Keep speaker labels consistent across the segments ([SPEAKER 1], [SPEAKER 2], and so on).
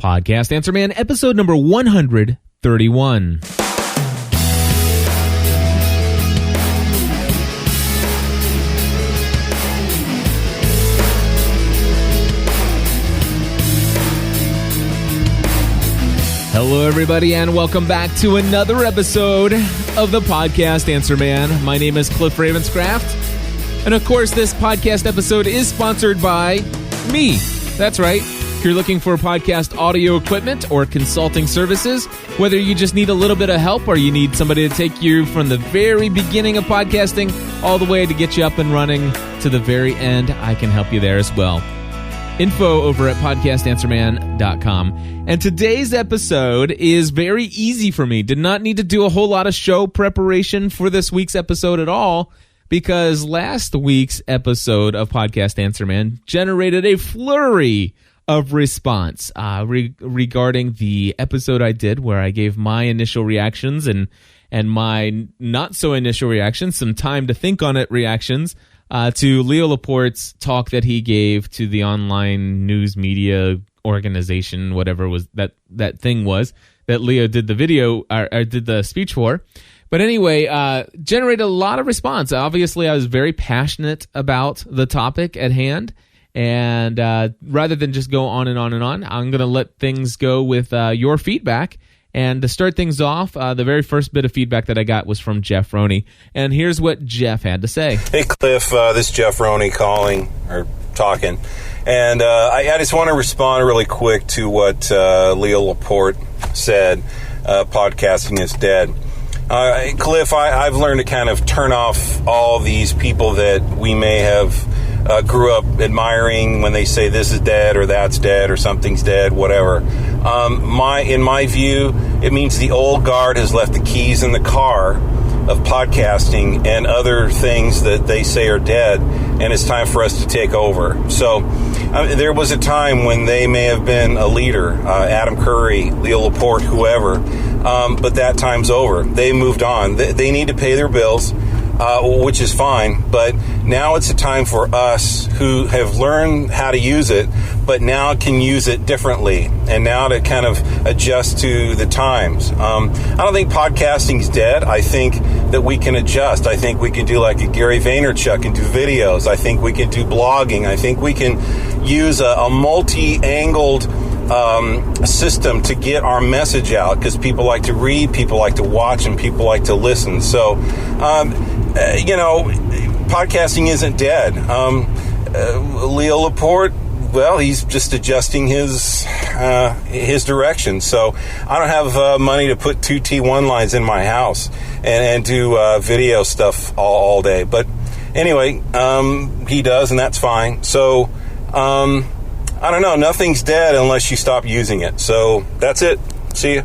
[SPEAKER 1] Podcast Answer Man, episode number 131. Hello, everybody, and welcome back to another episode of the Podcast Answer Man. My name is Cliff Ravenscraft, and of course, this podcast episode is sponsored by me. That's right. If you're looking for podcast audio equipment or consulting services, whether you just need a little bit of help or you need somebody to take you from the very beginning of podcasting all the way to get you up and running to the very end, I can help you there as well. Info over at podcastanswerman.com. And today's episode is very easy for me. Did not need to do a whole lot of show preparation for this week's episode at all, because last week's episode of Podcast Answer Man generated a flurry of response regarding the episode I did where I gave my initial reactions and my not so initial reactions, some time to think on it reactions, to Leo Laporte's talk that he gave to the online news media organization, whatever was that thing was that Leo did the video or did the speech for. But anyway, generated a lot of response. Obviously, I was very passionate about the topic at hand. And rather than just go on and on and on, I'm going to let things go with your feedback. And to start things off, the very first bit of feedback that I got was from Jeff Roney. And here's what Jeff had to say.
[SPEAKER 2] Hey, Cliff, this is Jeff Roney talking. And I just want to respond really quick to what Leo Laporte said, podcasting is dead. Cliff, I've learned to kind of turn off all these people that we may have grew up admiring when they say this is dead or that's dead or something's dead, whatever. In my view, it means the old guard has left the keys in the car of podcasting and other things that they say are dead, and it's time for us to take over. So there was a time when they may have been a leader, Adam Curry, Leo Laporte, whoever, but that time's over. They moved on. They need to pay their bills, which is fine, but now it's a time for us who have learned how to use it, but now can use it differently, and now to kind of adjust to the times. I don't think podcasting's dead. I think that we can adjust. I think we can do like a Gary Vaynerchuk and do videos. I think we can do blogging. I think we can use a multi-angled system to get our message out, because people like to read, people like to watch, and people like to listen. So, podcasting isn't dead. Leo Laporte, well, he's just adjusting his direction. So I don't have money to put two T1 lines in my house and do video stuff all day. But anyway, he does, and that's fine. So I don't know. Nothing's dead unless you stop using it. So that's it. See you.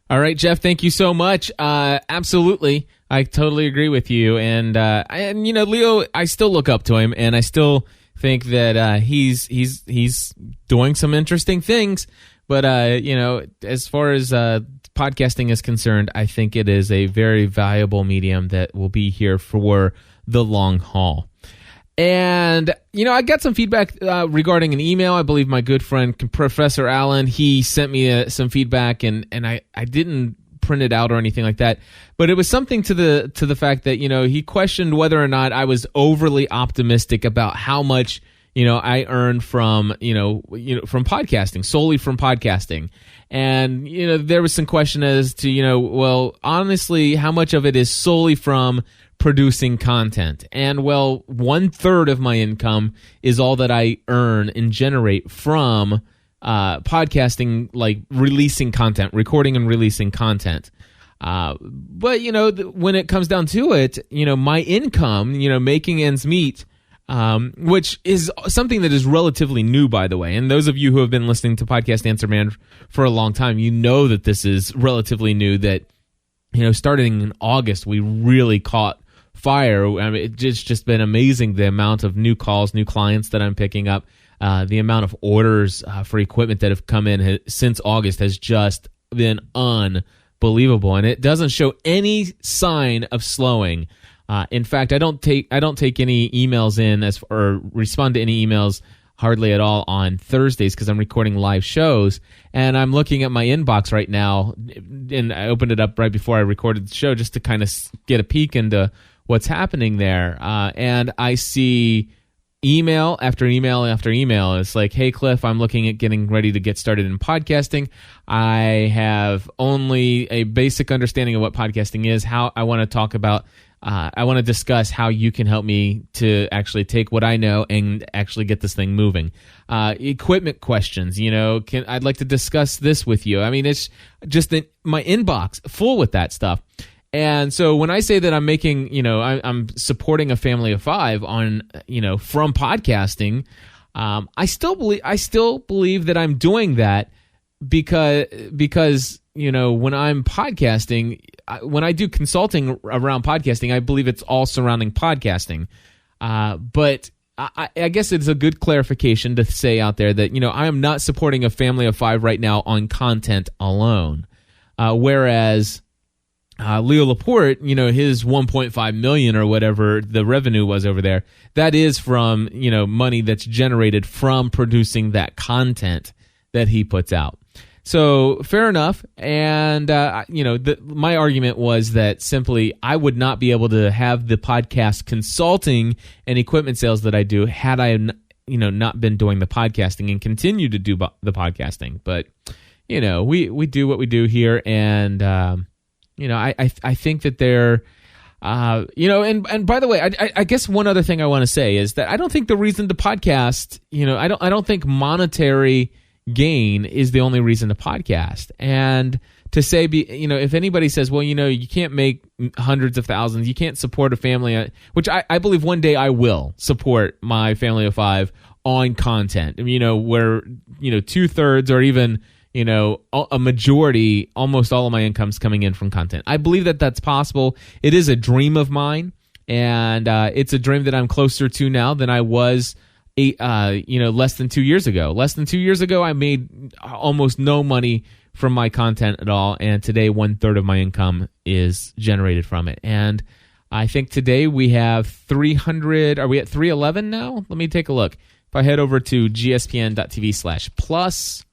[SPEAKER 1] All right, Jeff, thank you so much. Absolutely. I totally agree with you. And Leo, I still look up to him, and I still think that he's doing some interesting things. But, as far as podcasting is concerned, I think it is a very valuable medium that will be here for the long haul. And, I got some feedback regarding an email. I believe my good friend, Professor Allen, he sent me some feedback, and I didn't print it out or anything like that. But it was something to the fact that, he questioned whether or not I was overly optimistic about how much, I earned from, from podcasting, solely from podcasting. And, there was some question as to, well, honestly, how much of it is solely from producing content. And well, 1/3 of my income is all that I earn and generate from podcasting, like releasing content, recording and releasing content. But when it comes down to it, my income, making ends meet, which is something that is relatively new, by the way. And those of you who have been listening to Podcast Answer Man for a long time, that this is relatively new, that, starting in August, we really caught fire. I mean, it's just been amazing, the amount of new calls, new clients that I'm picking up, the amount of orders for equipment that have come in since August has just been unbelievable, and it doesn't show any sign of slowing. In fact, I don't take any emails in or respond to any emails hardly at all on Thursdays because I'm recording live shows. And I'm looking at my inbox right now, and I opened it up right before I recorded the show just to kind of get a peek into what's happening there. And I see email after email after email. It's like, hey, Cliff, I'm looking at getting ready to get started in podcasting. I have only a basic understanding of what podcasting is. How I want to talk about, I want to discuss how you can help me to actually take what I know and actually get this thing moving. Equipment questions, I'd like to discuss this with you. I mean, it's just my inbox full with that stuff. And so when I say that I'm making, I'm supporting a family of 5 on, from podcasting, I still believe that I'm doing that because when I'm podcasting, when I do consulting around podcasting, I believe it's all surrounding podcasting. But I guess it's a good clarification to say out there that, I am not supporting a family of 5 right now on content alone. Whereas Leo Laporte, his 1.5 million or whatever the revenue was over there, that is from, money that's generated from producing that content that he puts out. So fair enough. And, my argument was that simply I would not be able to have the podcast consulting and equipment sales that I do had I, not been doing the podcasting and continue to do the podcasting. But, we do what we do here. And, I think that they're, and by the way, I guess one other thing I want to say is that I don't think the reason to podcast, I don't think monetary gain is the only reason to podcast. And to say, if anybody says, well, you can't make hundreds of thousands, you can't support a family, which I believe one day I will support my family of 5 on content, where, 2/3 or even, a majority, almost all of my income's coming in from content. I believe that that's possible. It is a dream of mine, and it's a dream that I'm closer to now than I was less than 2 years ago. Less than 2 years ago, I made almost no money from my content at all, and today 1/3 of my income is generated from it. And I think today we have 300. Are we at 311 now? Let me take a look. If I head over to gspn.tv/plus,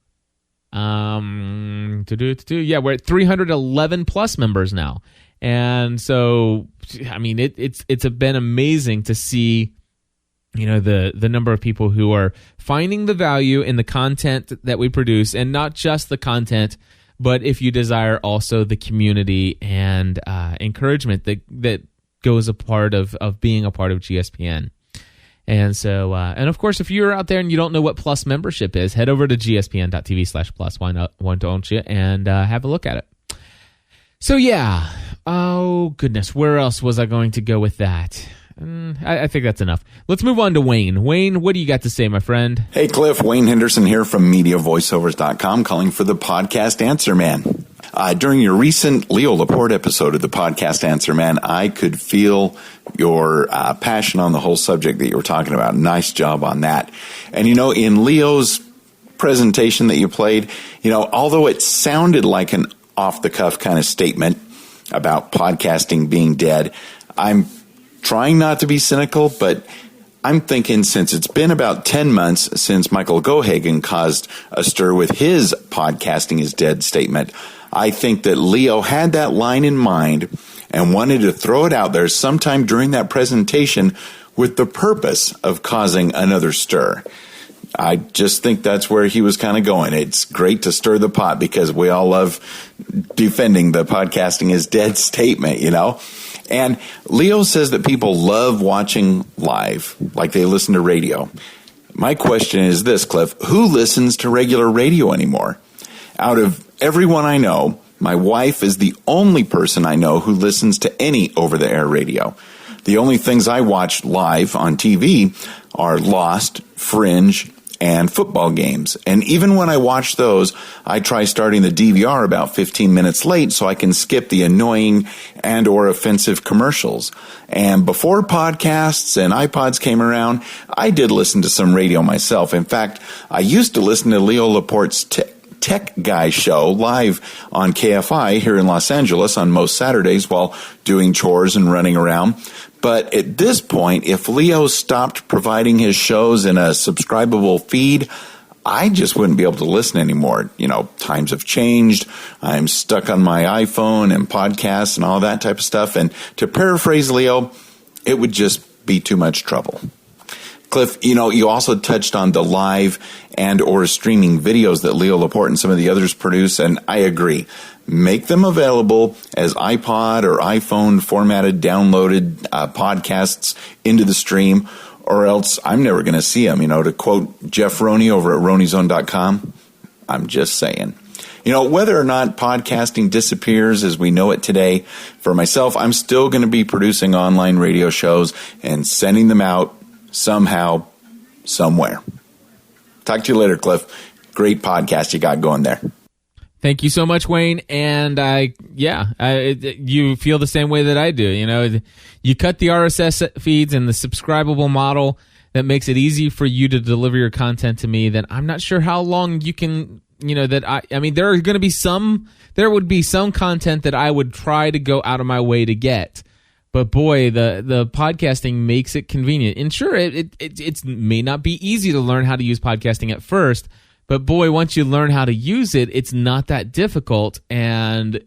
[SPEAKER 1] we're at 311 plus members now. And so, I mean, it's been amazing to see, the number of people who are finding the value in the content that we produce, and not just the content, but if you desire also the community and encouragement that goes a part of being a part of GSPN. And so, and of course, if you're out there and you don't know what Plus membership is, head over to gspn.tv/plus. Why don't you? And have a look at it. So, yeah. Oh, goodness. Where else was I going to go with that? I think that's enough. Let's move on to Wayne. Wayne, what do you got to say, my friend?
[SPEAKER 3] Hey, Cliff. Wayne Henderson here from MediaVoiceovers.com, calling for the Podcast Answer Man. During your recent Leo Laporte episode of the Podcast Answer Man, I could feel your passion on the whole subject that you were talking about. Nice job on that. And, in Leo's presentation that you played, although it sounded like an off-the-cuff kind of statement about podcasting being dead, I'm trying not to be cynical, but I'm thinking since it's been about 10 months since Michael Gohagan caused a stir with his podcasting is dead statement, I think that Leo had that line in mind and wanted to throw it out there sometime during that presentation with the purpose of causing another stir. I just think that's where he was kind of going. It's great to stir the pot because we all love defending the podcasting is dead statement, And Leo says that people love watching live, like they listen to radio. My question is this, Cliff. Who listens to regular radio anymore? Out of everyone I know, my wife is the only person I know who listens to any over-the-air radio. The only things I watch live on TV are Lost, Fringe, and football games. And even when I watch those, I try starting the DVR about 15 minutes late so I can skip the annoying and or offensive commercials. And before podcasts and iPods came around, I did listen to some radio myself. In fact, I used to listen to Leo Laporte's Tech Guy Show live on KFI here in Los Angeles on most Saturdays while doing chores and running around. But at this point, if Leo stopped providing his shows in a subscribable feed, I just wouldn't be able to listen anymore. You know, times have changed. I'm stuck on my iPhone and podcasts and all that type of stuff. And to paraphrase Leo, it would just be too much trouble. Cliff, you know, you also touched on the live and or streaming videos that Leo Laporte and some of the others produce, and I agree. Make them available as iPod or iPhone formatted, downloaded podcasts into the stream, or else I'm never going to see them. You know, to quote Jeff Roney over at RoneyZone.com, I'm just saying. You know, whether or not podcasting disappears as we know it today, for myself, I'm still going to be producing online radio shows and sending them out somehow, somewhere. Talk to you later, Cliff. Great podcast you got going there.
[SPEAKER 1] Thank you so much, Wayne. And you feel the same way that I do. You know, you cut the RSS feeds and the subscribable model that makes it easy for you to deliver your content to me. Then I'm not sure how long you can. You know, that I mean, there would be some content that I would try to go out of my way to get. But boy, the podcasting makes it convenient. And sure, it may not be easy to learn how to use podcasting at first, but boy, once you learn how to use it, it's not that difficult, and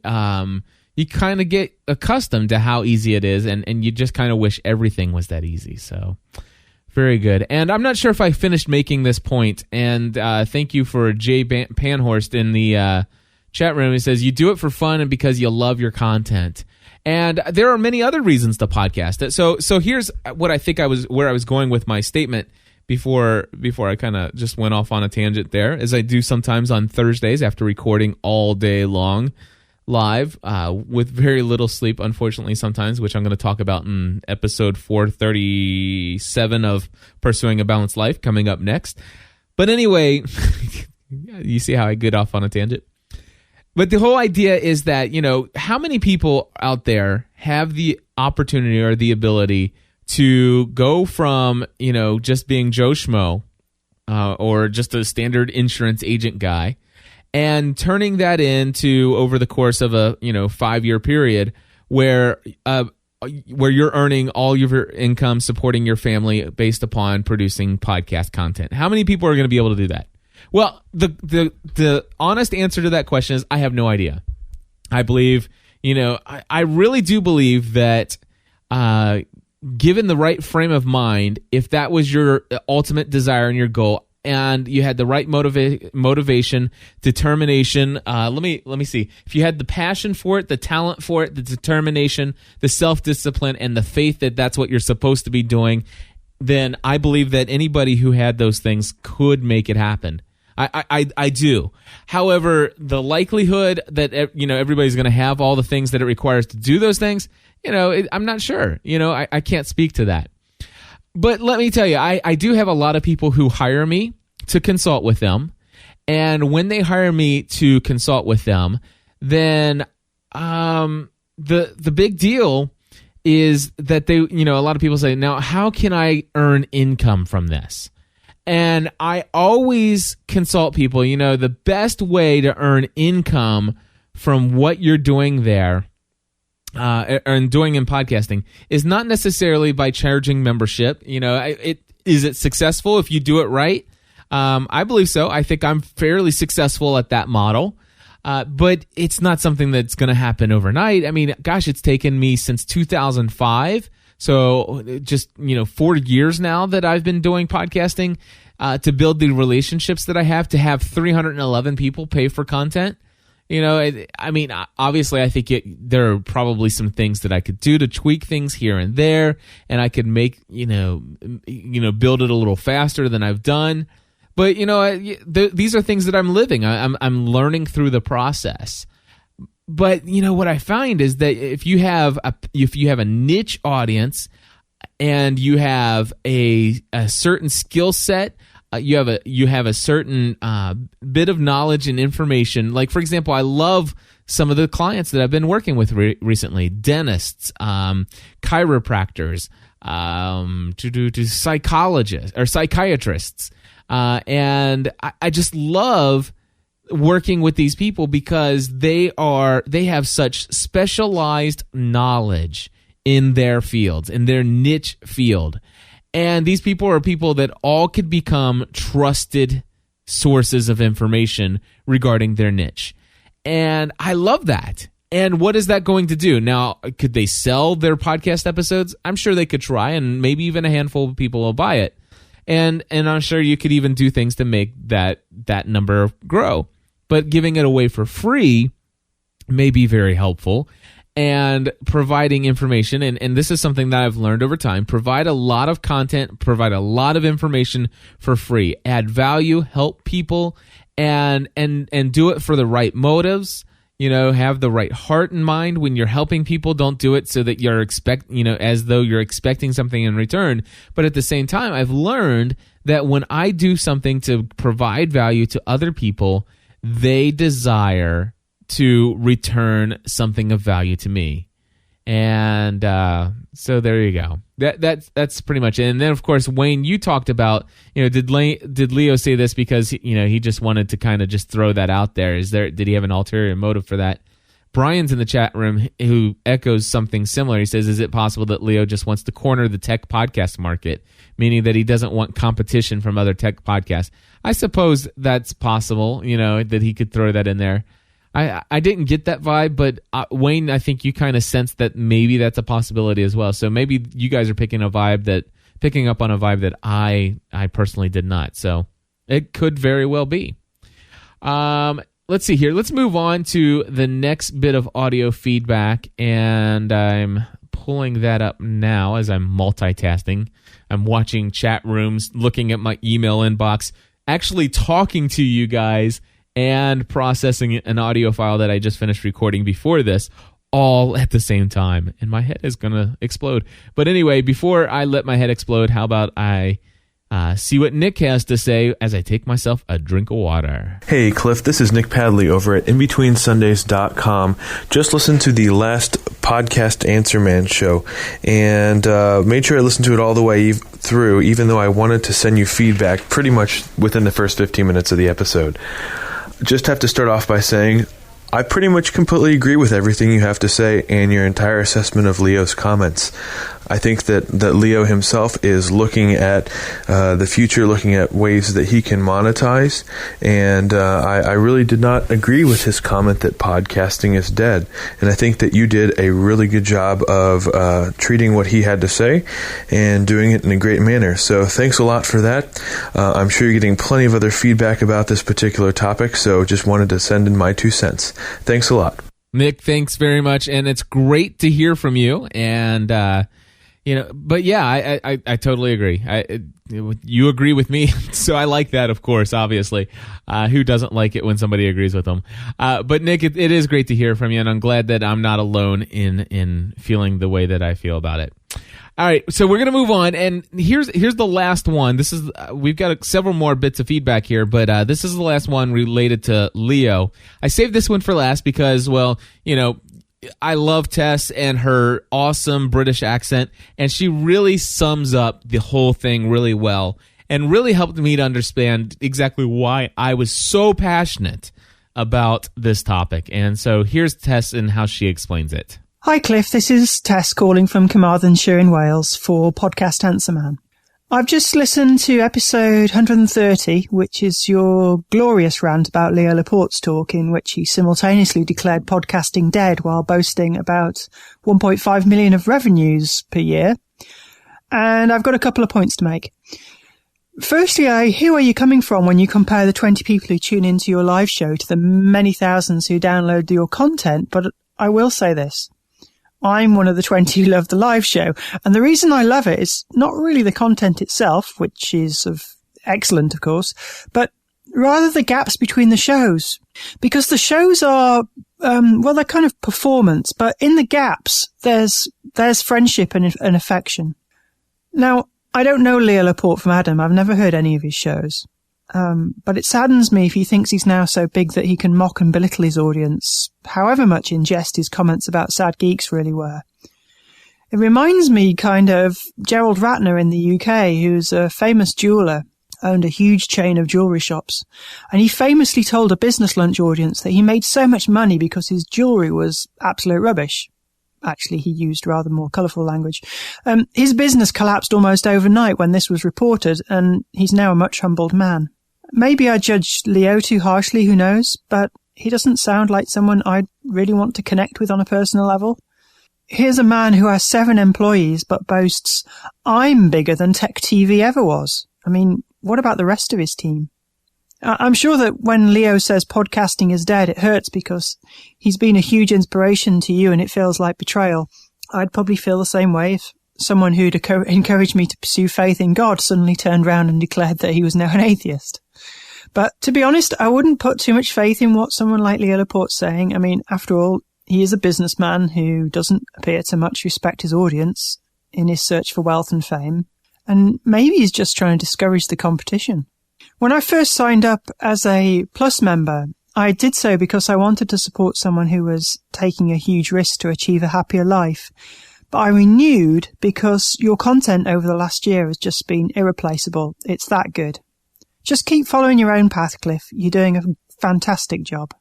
[SPEAKER 1] you kind of get accustomed to how easy it is, and you just kind of wish everything was that easy. So, very good. And I'm not sure if I finished making this point, and thank you for Jay Panhorst in the chat room. He says, you do it for fun and because you love your content. And there are many other reasons to podcast it. So here's what I think where I was going with my statement before I kind of just went off on a tangent there, as I do sometimes on Thursdays after recording all day long live with very little sleep, unfortunately, sometimes, which I'm going to talk about in episode 437 of Pursuing a Balanced Life coming up next. But anyway, you see how I get off on a tangent? But the whole idea is that, you know, how many people out there have the opportunity or the ability to go from, you know, just being Joe Schmo or just a standard insurance agent guy and turning that into, over the course of a, 5-year period where you're earning all of your income supporting your family based upon producing podcast content? How many people are going to be able to do that? Well, the honest answer to that question is I have no idea. I believe, I really do believe that given the right frame of mind, if that was your ultimate desire and your goal, and you had the right motivation, determination, let me see. If you had the passion for it, the talent for it, the determination, the self-discipline, and the faith that that's what you're supposed to be doing, then I believe that anybody who had those things could make it happen. I do. However, the likelihood that everybody's going to have all the things that it requires to do those things, I'm not sure. I can't speak to that. But let me tell you, I do have a lot of people who hire me to consult with them, and when they hire me to consult with them, then the big deal is that they, a lot of people say, now how can I earn income from this? And I always consult people, the best way to earn income from what you're doing there and doing in podcasting is not necessarily by charging membership. Is it successful if you do it right? I believe so. I think I'm fairly successful at that model. But it's not something that's going to happen overnight. I mean, gosh, it's taken me since 2005. So just, 4 years now that I've been doing podcasting to build the relationships that I have, to have 311 people pay for content. Obviously, I think there are probably some things that I could do to tweak things here and there, and I could make, build it a little faster than I've done. But, these are things that I'm living. I'm learning through the process. But, what I find is that if you have a niche audience and you have a certain skill set, you have a certain bit of knowledge and information. Like, for example, I love some of the clients that I've been working with recently: dentists, chiropractors, to psychologists or psychiatrists, and I just love working with these people because they have such specialized knowledge in their fields, in their niche field. And these people are people that all could become trusted sources of information regarding their niche. And I love that. And what is that going to do? Now, could they sell their podcast episodes? I'm sure they could try, and maybe even a handful of people will buy it. And I'm sure you could even do things to make that number grow. But giving it away for free may be very helpful. And providing information, and this is something that I've learned over time, provide a lot of content, provide a lot of information for free. Add value, help people, and do it for the right motives. Have the right heart in mind when you're helping people. Don't do it so that you're as though you're expecting something in return. But at the same time, I've learned that when I do something to provide value to other people, they desire to return something of value to me. And so there you go. That's pretty much it. And then, of course, Wayne, you talked about, did Leo say this because he just wanted to kind of just throw that out there? Did he have an ulterior motive for that? Brian's in the chat room who echoes something similar. He says, is it possible that Leo just wants to corner the tech podcast market, meaning that he doesn't want competition from other tech podcasts? I suppose that's possible, that he could throw that in there. I didn't get that vibe, but Wayne, I think you kind of sensed that maybe that's a possibility as well. So maybe you guys are picking up on a vibe that I personally did not. So it could very well be. Let's see here. Let's move on to the next bit of audio feedback, and I'm pulling that up now as I'm multitasking. I'm watching chat rooms, looking at my email inbox, actually talking to you guys, and processing an audio file that I just finished recording before this, all at the same time. And my head is going to explode. But anyway, before I let my head explode, how about I see what Nick has to say as I take myself a drink of water.
[SPEAKER 4] Hey, Cliff, this is Nick Padley over at InBetweenSundays.com. Just listened to the last Podcast Answer Man show and made sure I listened to it all the way through, even though I wanted to send you feedback pretty much within the first 15 minutes of the episode. Just have to start off by saying I pretty much completely agree with everything you have to say and your entire assessment of Leo's comments. I think that Leo himself is looking at the future, looking at ways that he can monetize, and I really did not agree with his comment that podcasting is dead. And I think that you did a really good job of treating what he had to say and doing it in a great manner. So thanks a lot for that. I'm sure you're getting plenty of other feedback about this particular topic, so just wanted to send in my 2 cents. Thanks a lot.
[SPEAKER 1] Nick, thanks very much, and it's great to hear from you. And but yeah, I totally agree. You agree with me, so I like that, of course, obviously. Who doesn't like it when somebody agrees with them? But Nick, it is great to hear from you, and I'm glad that I'm not alone in feeling the way that I feel about it. All right, so we're gonna move on, and here's the last one. This is we've got several more bits of feedback here, but this is the last one related to Leo. I saved this one for last because, well, I love Tess and her awesome British accent, and she really sums up the whole thing really well and really helped me to understand exactly why I was so passionate about this topic. And so here's Tess and how she explains it.
[SPEAKER 5] Hi Cliff, this is Tess calling from Carmarthenshire in Wales for Podcast Answer Man. I've just listened to episode 130, which is your glorious rant about Leo Laporte's talk, in which he simultaneously declared podcasting dead while boasting about 1.5 million of revenues per year. And I've got a couple of points to make. Firstly, I hear where you're coming from when you compare the 20 people who tune into your live show to the many thousands who download your content, but I will say this. I'm one of the 20 who love the live show, and the reason I love it is not really the content itself, which is excellent, of course, but rather the gaps between the shows. Because the shows are, they're kind of performance, but in the gaps, there's friendship and affection. Now, I don't know Leo Laporte from Adam. I've never heard any of his shows. But it saddens me if he thinks he's now so big that he can mock and belittle his audience, however much in jest his comments about sad geeks really were. It reminds me kind of Gerald Ratner in the UK, who's a famous jeweller, owned a huge chain of jewelry shops, and he famously told a business lunch audience that he made so much money because his jewelry was absolute rubbish. Actually, he used rather more colourful language. His business collapsed almost overnight when this was reported, and he's now a much humbled man. Maybe I judged Leo too harshly, who knows, but he doesn't sound like someone I'd really want to connect with on a personal level. Here's a man who has 7 employees but boasts, "I'm bigger than Tech TV ever was." I mean, what about the rest of his team? I'm sure that when Leo says podcasting is dead, it hurts because he's been a huge inspiration to you and it feels like betrayal. I'd probably feel the same way if someone who'd encouraged me to pursue faith in God suddenly turned around and declared that he was now an atheist. But to be honest, I wouldn't put too much faith in what someone like Leo Laporte's saying. I mean, after all, he is a businessman who doesn't appear to much respect his audience in his search for wealth and fame. And maybe he's just trying to discourage the competition. When I first signed up as a Plus member, I did so because I wanted to support someone who was taking a huge risk to achieve a happier life. But I renewed because your content over the last year has just been irreplaceable. It's that good. Just keep following your own path, Cliff. You're doing a fantastic job.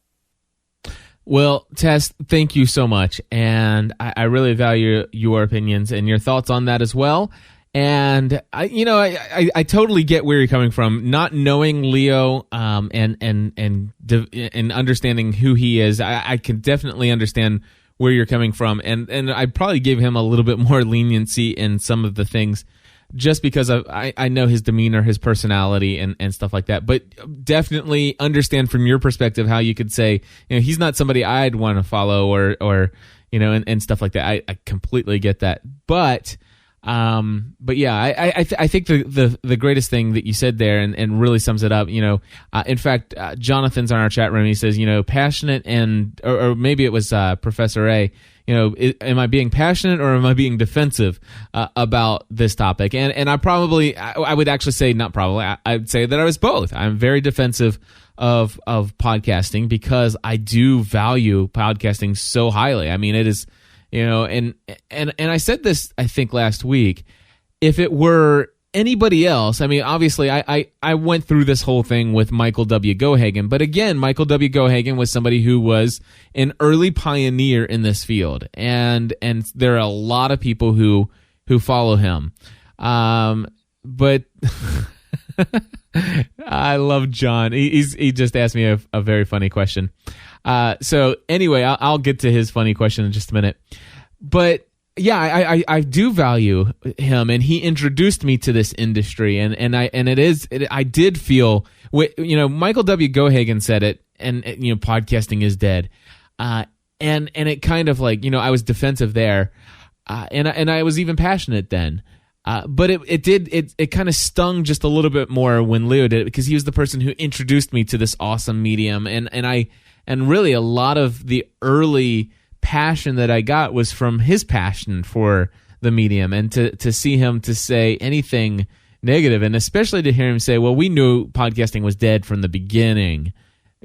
[SPEAKER 1] Well, Tess, thank you so much. And I really value your opinions and your thoughts on that as well. And I totally get where you're coming from. Not knowing Leo, and understanding who he is, I can definitely understand where you're coming from. And I'd probably give him a little bit more leniency in some of the things, just because I know his demeanor, his personality, and stuff like that. But definitely understand from your perspective how you could say, he's not somebody I'd want to follow or and stuff like that. I completely get that. But yeah, I think the greatest thing that you said there and really sums it up, in fact, Jonathan's on our chat room. He says, passionate or maybe it was Professor A, am I being passionate or am I being defensive about this topic? And I would actually say, not probably, I'd say that I was both. I'm very defensive of podcasting because I do value podcasting so highly. I mean, it is, and I said this, I think, last week. If it were anybody else, I mean, obviously, I went through this whole thing with Michael W. Gohagan, but again, Michael W. Gohagan was somebody who was an early pioneer in this field, and there are a lot of people who follow him. But I love John. He just asked me a very funny question. So anyway, I'll get to his funny question in just a minute. But yeah, I do value him, and he introduced me to this industry, I did feel, Michael W. Gohagan said it, and podcasting is dead, and it kind of like, I was defensive there, and I was even passionate then. But it kind of stung just a little bit more when Leo did it, because he was the person who introduced me to this awesome medium, and really a lot of the early passion that I got was from his passion for the medium, and to see him to say anything negative, and especially to hear him say, well, we knew podcasting was dead from the beginning,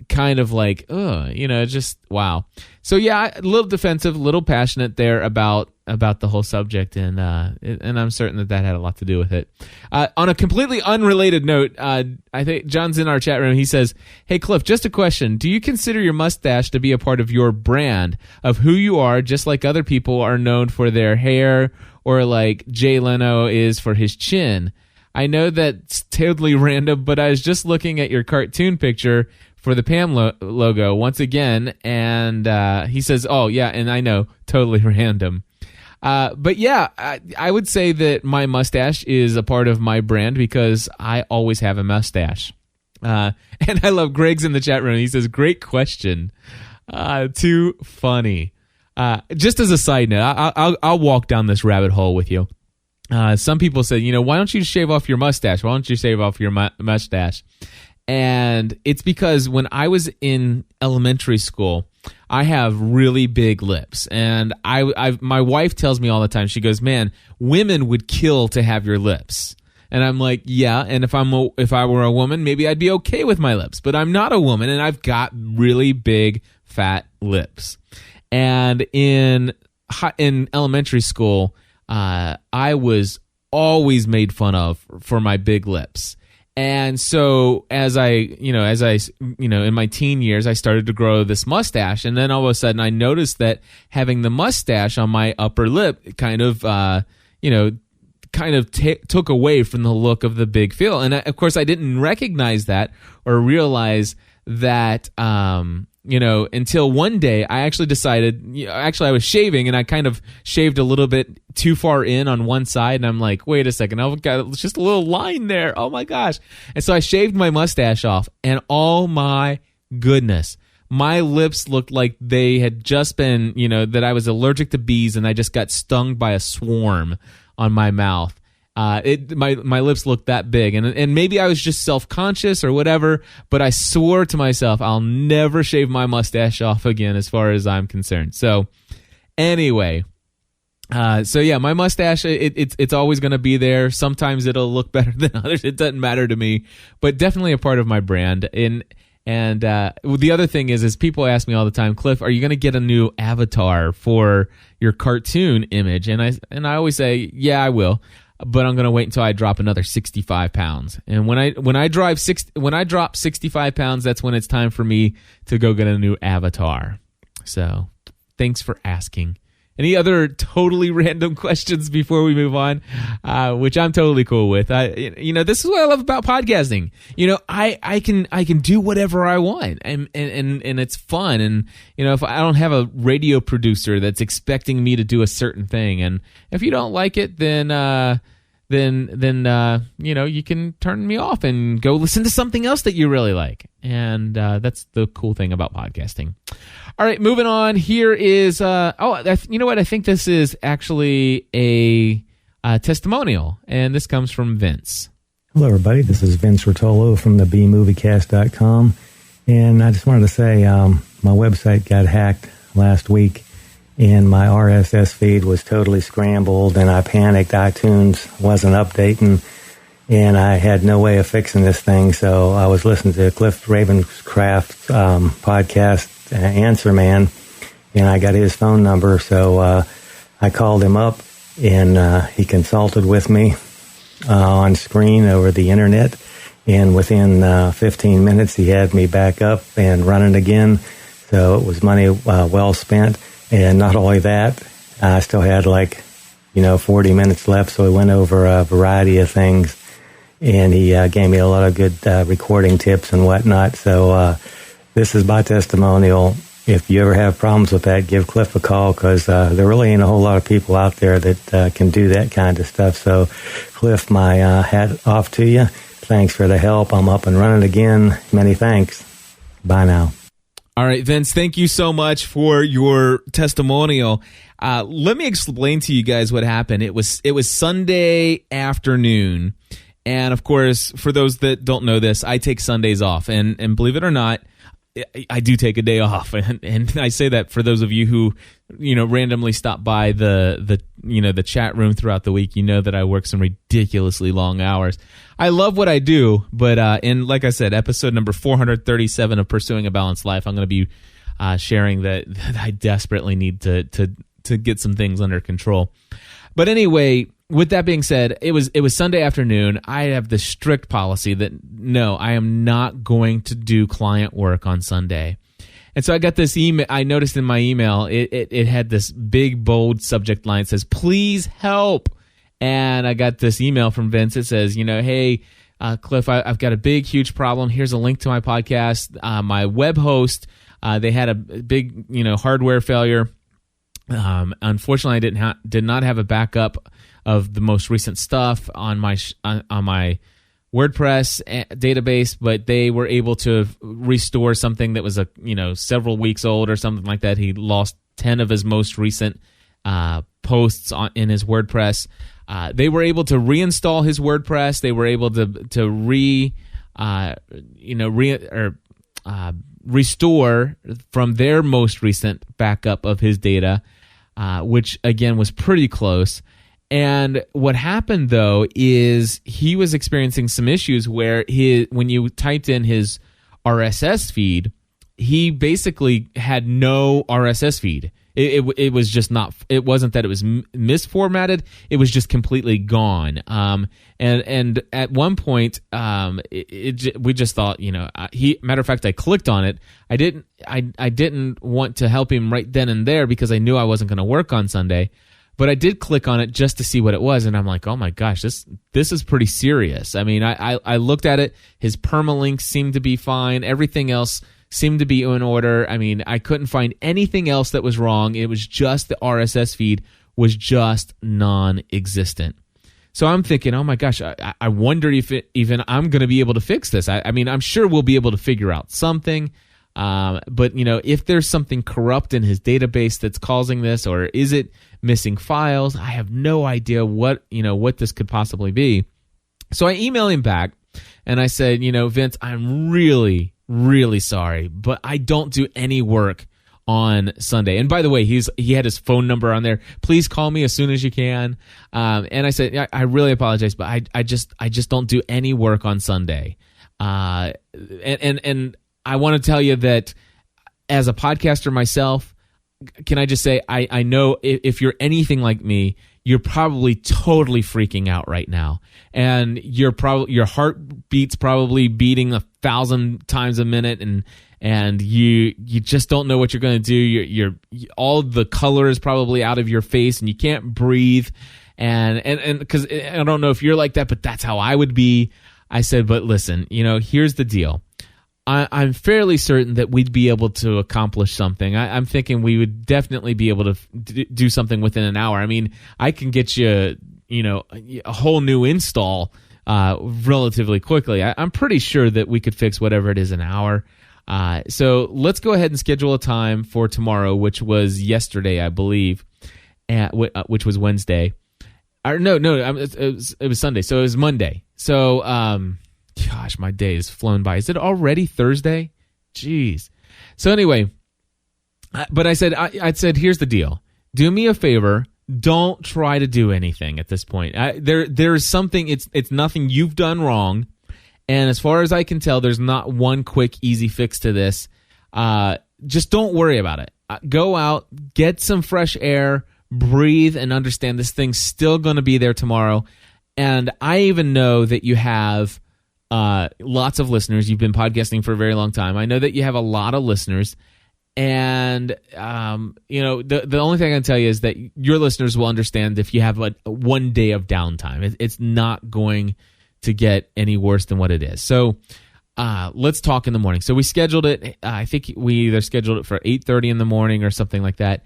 [SPEAKER 1] kind of like, just wow. So yeah, a little defensive, a little passionate there about the whole subject, and I'm certain that had a lot to do with it. On a completely unrelated note, I think John's in our chat room. He says, "Hey Cliff, just a question. Do you consider your mustache to be a part of your brand of who you are, just like other people are known for their hair, or like Jay Leno is for his chin? I know that's totally random, but I was just looking at your cartoon picture for the Pam logo once again," and he says, "Oh yeah, and I know, totally random." But yeah, I would say that my mustache is a part of my brand because I always have a mustache. And I love Greg's in the chat room. He says, "Great question. Too funny." Just as a side note, I'll walk down this rabbit hole with you. Some people said, why don't you shave off your mustache? Why don't you shave off your mustache? And it's because when I was in elementary school, I have really big lips, and my wife tells me all the time. She goes, "Man, women would kill to have your lips." And I'm like, "Yeah." And if I were a woman, maybe I'd be okay with my lips, but I'm not a woman, and I've got really big, fat lips. And in elementary school, I was always made fun of for my big lips. And so as I, in my teen years, I started to grow this mustache, and then all of a sudden I noticed that having the mustache on my upper lip kind of took away from the look of the big Phil. And of course, I didn't recognize that or realize that, until one day I actually decided, I was shaving and I kind of shaved a little bit too far in on one side. And I'm like, wait a second, I've got just a little line there. Oh my gosh. And so I shaved my mustache off, and oh my goodness, my lips looked like they had just been, that I was allergic to bees and I just got stung by a swarm on my mouth. My lips looked that big, and maybe I was just self-conscious or whatever, but I swore to myself I'll never shave my mustache off again as far as I'm concerned. So anyway, my mustache, it's always going to be there. Sometimes it'll look better than others. It doesn't matter to me, but definitely a part of my brand. And the other thing is people ask me all the time, Cliff, are you going to get a new avatar for your cartoon image? And I always say, yeah, I will, but I'm going to wait until I drop another 65 pounds. And when I drop 65 pounds, that's when it's time for me to go get a new avatar. So thanks for asking. Any other totally random questions before we move on? Which I'm totally cool with. This is what I love about podcasting. I can do whatever I want, and it's fun. And if I don't have a radio producer that's expecting me to do a certain thing, and if you don't like it, then you can turn me off and go listen to something else that you really like. And that's the cool thing about podcasting. All right, moving on. Here is you know what? I think this is actually a testimonial, and this comes from Vince.
[SPEAKER 6] Hello, everybody. This is Vince Rotolo from the bmoviecast.com, and I just wanted to say my website got hacked last week, and my RSS feed was totally scrambled, and I panicked. iTunes wasn't updating, and I had no way of fixing this thing, so I was listening to Cliff Ravenscraft's podcast, Answer Man, and I got his phone number, so I called him up, and he consulted with me on screen over the internet, and within 15 minutes he had me back up and running again, so it was money well spent. And not only that, I still had 40 minutes left, so we went over a variety of things, and he gave me a lot of good recording tips and whatnot. So this is my testimonial. If you ever have problems with that, give Cliff a call, because there really ain't a whole lot of people out there that can do that kind of stuff. So, Cliff, my hat off to you. Thanks for the help. I'm up and running again. Many thanks. Bye now.
[SPEAKER 1] All right, Vince, thank you so much for your testimonial. Let me explain to you guys what happened. It was Sunday afternoon, and of course, for those that don't know this, I take Sundays off, and believe it or not, I do take a day off, and I say that for those of you who randomly stop by the chat room throughout the week. That I work some ridiculously long hours. I love what I do, but in, like I said, episode number 437 of Pursuing a Balanced Life, I'm going to be sharing that I desperately need to get some things under control. But anyway, with that being said, it was Sunday afternoon. I have the strict policy that no, I am not going to do client work on Sunday. And so I got this email. I noticed in my email, it had this big, bold subject line that says, "Please help." And I got this email from Vince. It says, hey, Cliff, I've got a big, huge problem. Here's a link to my podcast. My web host, they had a big, hardware failure. Unfortunately, I did not have a backup of the most recent stuff on my WordPress database, but they were able to restore something that was several weeks old or something like that. He lost 10 of his most recent posts in his WordPress. They were able to reinstall his WordPress. They were able to restore from their most recent backup of his data, which again was pretty close. And what happened though is he was experiencing some issues where when you typed in his RSS feed, he basically had no RSS feed. It was just not. It wasn't that it was misformatted. It was just completely gone. And at one point, we just thought, matter of fact, I clicked on it. I didn't want to help him right then and there because I knew I wasn't going to work on Sunday. But I did click on it just to see what it was, and I'm like, oh my gosh, this is pretty serious. I mean, I looked at it. His permalinks seemed to be fine. Everything else seemed to be in order. I mean, I couldn't find anything else that was wrong. It was just the RSS feed was just non-existent. So I'm thinking, oh my gosh, I wonder if even I'm going to be able to fix this. I mean, I'm sure we'll be able to figure out something. But if there's something corrupt in his database that's causing this, or is it missing files? I have no idea what this could possibly be. So I emailed him back and I said, Vince, I'm really, really sorry, but I don't do any work on Sunday. And by the way, he had his phone number on there. Please call me as soon as you can. And I said, I really apologize, but I just don't do any work on Sunday. And I want to tell you that as a podcaster myself, can I just say, I know if you're anything like me, you're probably totally freaking out right now. And your heartbeat's probably beating 1,000 times a minute, and you just don't know what you're going to do. You're all the color is probably out of your face, and you can't breathe. And because I don't know if you're like that, but that's how I would be. I said, but listen, here's the deal. I'm fairly certain that we'd be able to accomplish something. I'm thinking we would definitely be able to do something within an hour. I mean, I can get you, a whole new install relatively quickly. I'm pretty sure that we could fix whatever it is in an hour. So let's go ahead and schedule a time for tomorrow, which was yesterday, I believe, which was Wednesday. It was Sunday, so it was Monday. So, gosh, my day has flown by. Is it already Thursday? Jeez. So anyway, but I said, here's the deal. Do me a favor. Don't try to do anything at this point. There's something. It's nothing you've done wrong, and as far as I can tell, there's not one quick, easy fix to this. Just don't worry about it. Go out, get some fresh air, breathe, and understand this thing's still going to be there tomorrow. And I even know that you have lots of listeners. You've been podcasting for a very long time. I know that you have a lot of listeners, and the only thing I can tell you is that your listeners will understand if you have one day of downtime. It's not going to get any worse than what it is. So let's talk in the morning. So we scheduled it. I think we either scheduled it for 8:30 in the morning or something like that.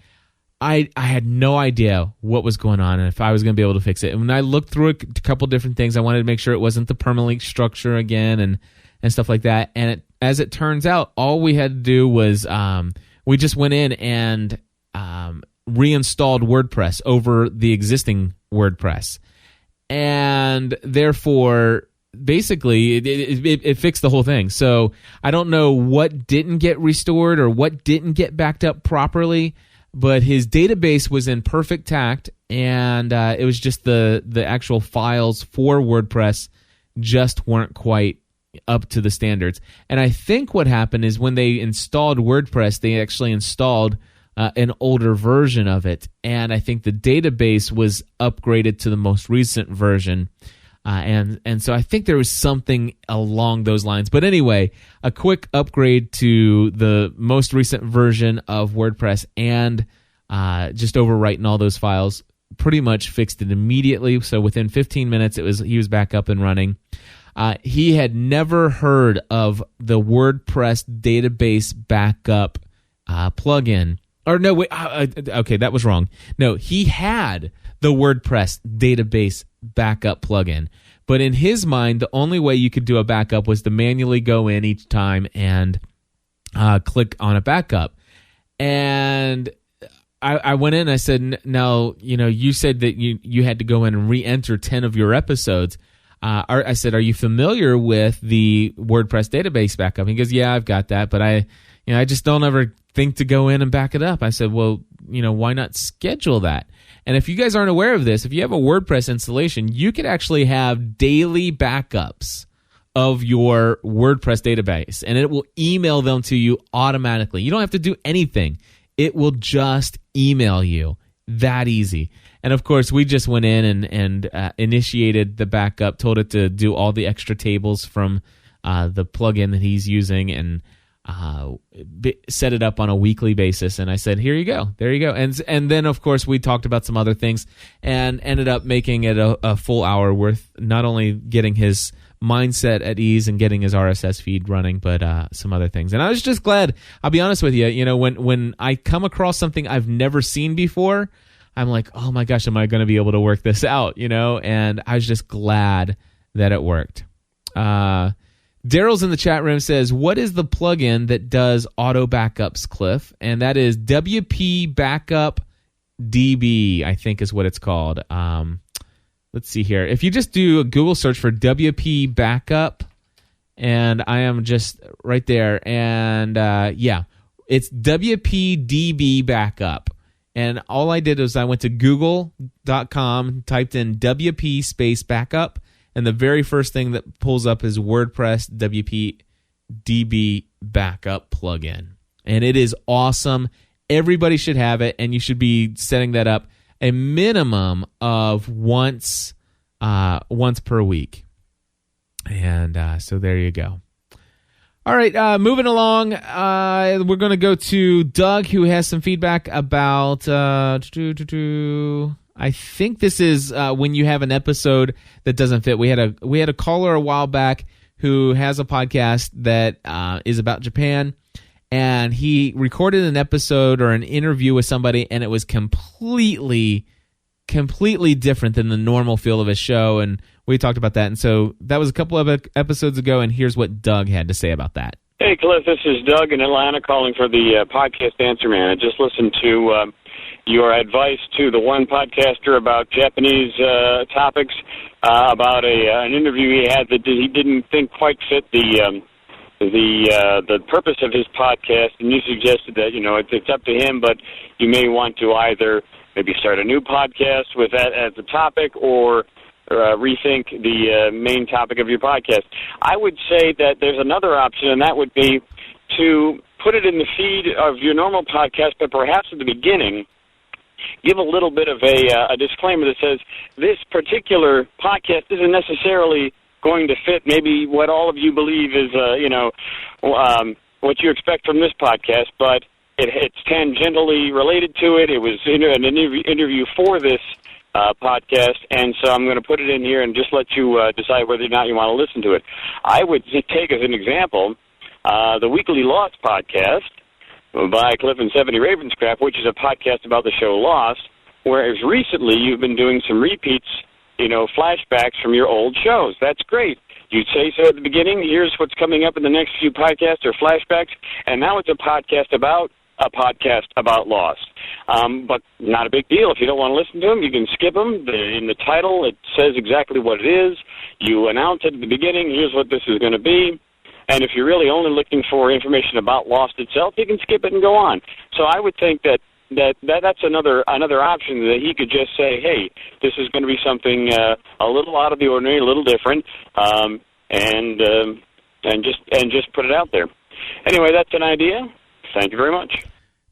[SPEAKER 1] I had no idea what was going on and if I was going to be able to fix it. And when I looked through a couple different things, I wanted to make sure it wasn't the permalink structure again and stuff like that. And as it turns out, all we had to do was we just went in and reinstalled WordPress over the existing WordPress. And therefore, basically, it fixed the whole thing. So I don't know what didn't get restored or what didn't get backed up properly, but his database was in perfect tact, and it was just the actual files for WordPress just weren't quite up to the standards. And I think what happened is when they installed WordPress, they actually installed an older version of it, and I think the database was upgraded to the most recent version. And so I think there was something along those lines. But anyway, a quick upgrade to the most recent version of WordPress and just overwriting all those files pretty much fixed it immediately. So within 15 minutes, he was back up and running. He had never heard of the WordPress database backup plugin. Or no, wait, okay, that was wrong. No, he had the WordPress database backup plugin. But in his mind, the only way you could do a backup was to manually go in each time and click on a backup. And I went in and I said, now, you said that you had to go in and re-enter 10 of your episodes. I said, are you familiar with the WordPress database backup? He goes, yeah, I've got that, but I just don't ever think to go in and back it up. I said, well, why not schedule that? And if you guys aren't aware of this, if you have a WordPress installation, you could actually have daily backups of your WordPress database, and it will email them to you automatically. You don't have to do anything. it will just email you. That easy. And of course, we just went in and initiated the backup, told it to do all the extra tables from the plugin that he's using, and set it up on a weekly basis. And I said, here you go. There you go. And then, of course, we talked about some other things and ended up making it a full hour worth, not only getting his mindset at ease and getting his RSS feed running, but some other things. And I was just glad. I'll be honest with you. You know, when I come across something I've never seen before, I'm like, oh my gosh, am I going to be able to work this out? You know, and I was just glad that it worked. Daryl's in the chat room, says, what is the plugin that does auto backups, Cliff? And that is WP Backup DB, I think is what it's called. Let's see here. If you just do a Google search for WP Backup, and I am just right there, and yeah, it's WPDB Backup. And all I did was I went to google.com, typed in WP space backup, and the very first thing that pulls up is WordPress WPDB Backup plugin. And it is awesome. Everybody should have it, and you should be setting that up a minimum of once per week. And so there you go. All right, moving along, we're going to go to Doug, who has some feedback about, I think this is when you have an episode that doesn't fit. We had a caller a while back who has a podcast that is about Japan, and he recorded an episode or an interview with somebody, and it was completely different than the normal feel of a show, and we talked about that. And so that was a couple of episodes ago, and here's what Doug had to say about that.
[SPEAKER 7] Hey, Cliff, this is Doug in Atlanta calling for the podcast Answer Man. I just listened to your advice to the one podcaster about Japanese topics, about an interview he had that he didn't think quite fit the purpose of his podcast, and you suggested that, you know, it's up to him, but you may want to either maybe start a new podcast with that as a topic, or rethink the main topic of your podcast. I would say that there's another option, and that would be to put it in the feed of your normal podcast, but perhaps at the beginning give a little bit of a disclaimer that says this particular podcast isn't necessarily going to fit maybe what all of you believe is, what you expect from this podcast, but it's tangentially related to it. It was an interview for this podcast, and so I'm going to put it in here and just let you decide whether or not you want to listen to it. I would take as an example the Weekly Lost podcast by Cliff and 70 Ravenscraft, which is a podcast about the show Lost, whereas recently you've been doing some repeats, flashbacks from your old shows. That's great. You'd say so at the beginning, here's what's coming up in the next few podcasts or flashbacks, and now it's a podcast about Lost. But not a big deal. If you don't want to listen to them, you can skip them. In the title, it says exactly what it is. You announce it at the beginning, here's what this is going to be. And if you're really only looking for information about Lost itself, you can skip it and go on. So I would think that's another option, that he could just say, hey, this is going to be something a little out of the ordinary, a little different, and just put it out there. Anyway, that's an idea. Thank you very much.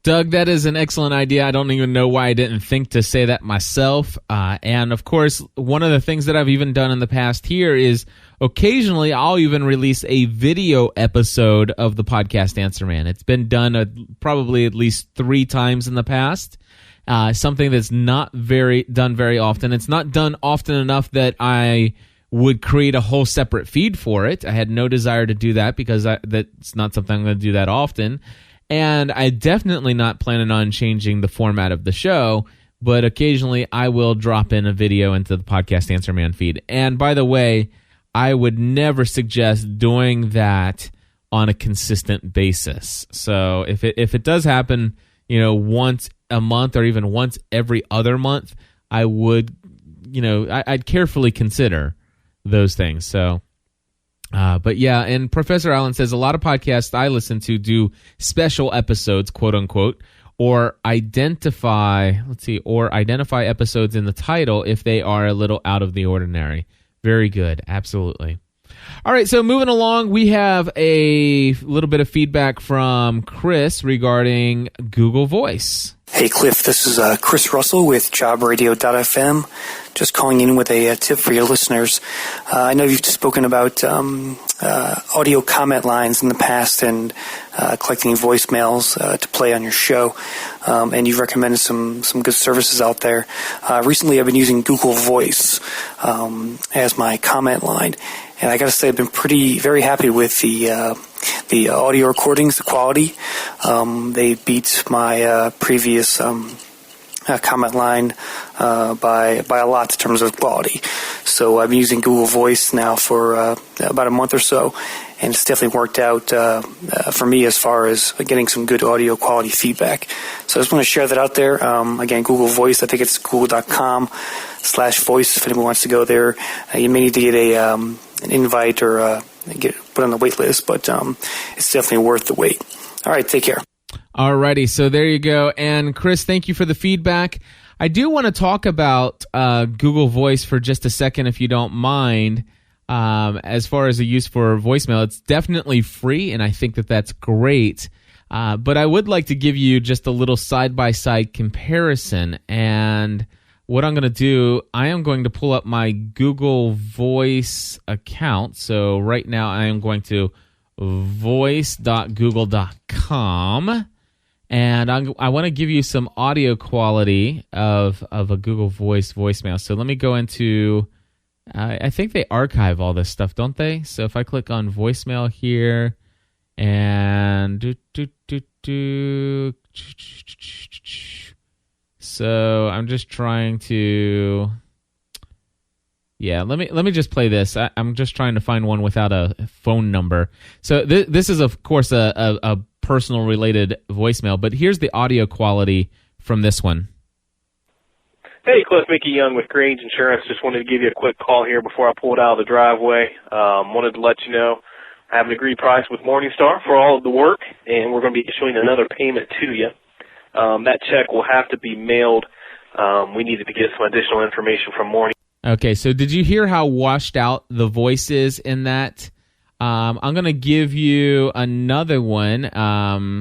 [SPEAKER 1] Doug, that is an excellent idea. I don't even know why I didn't think to say that myself. And, of course, one of the things that I've even done in the past here is occasionally I'll even release a video episode of the podcast Answer Man. It's been done probably at least 3 times in the past, something that's not done very often. It's not done often enough that I would create a whole separate feed for it. I had no desire to do that because that's not something I'm going to do that often. And I definitely not planning on changing the format of the show, but occasionally I will drop in a video into the podcast Answer Man feed. And by the way, I would never suggest doing that on a consistent basis. So if it does happen, once a month or even once every other month, I would, I'd carefully consider those things. So. But yeah, and Professor Allen says a lot of podcasts I listen to do special episodes, quote unquote, or identify episodes in the title if they are a little out of the ordinary. Very good. Absolutely. All right, so moving along, we have a little bit of feedback from Chris regarding Google Voice.
[SPEAKER 8] Hey Cliff, this is Chris Russell with JobRadio.fm. Just calling in with a tip for your listeners. I know you've spoken about audio comment lines in the past and collecting voicemails to play on your show, and you've recommended some good services out there. Recently, I've been using Google Voice as my comment line, and I got to say, I've been very happy with the audio recordings, the quality. They beat my previous comment line by a lot in terms of quality. So I've been using Google Voice now for about a month or so, and it's definitely worked out for me as far as getting some good audio quality feedback. So I just want to share that out there. Again, Google Voice, I think it's google.com/voice if anyone wants to go there. You may need to get an invite or get put on the wait list, but it's definitely worth the wait. All right, take care.
[SPEAKER 1] Alrighty, so there you go. And Chris, thank you for the feedback. I do want to talk about Google Voice for just a second, if you don't mind. As far as the use for voicemail, it's definitely free, and I think that that's great. But I would like to give you just a little side-by-side comparison. And what I'm going to do, I am going to pull up my Google Voice account. So right now I am going to voice.google.com. And I want to give you some audio quality of a Google Voice voicemail. So let me go into, I think they archive all this stuff, don't they? So if I click on voicemail here and so I'm just trying to, let me just play this. I'm just trying to find one without a phone number. So this is, of course, a personal related voicemail, but here's the audio quality from this one.
[SPEAKER 9] Hey, Cliff, Mickey Young with Grange Insurance. Just wanted to give you a quick call here before I pulled out of the driveway. Wanted to let you know I have an agreed price with Morningstar for all of the work, and we're going to be issuing another payment to you. That check will have to be mailed. We needed to get some additional information from Morningstar.
[SPEAKER 1] Okay, so did you hear how washed out the voice is in that? I'm going to give you another one.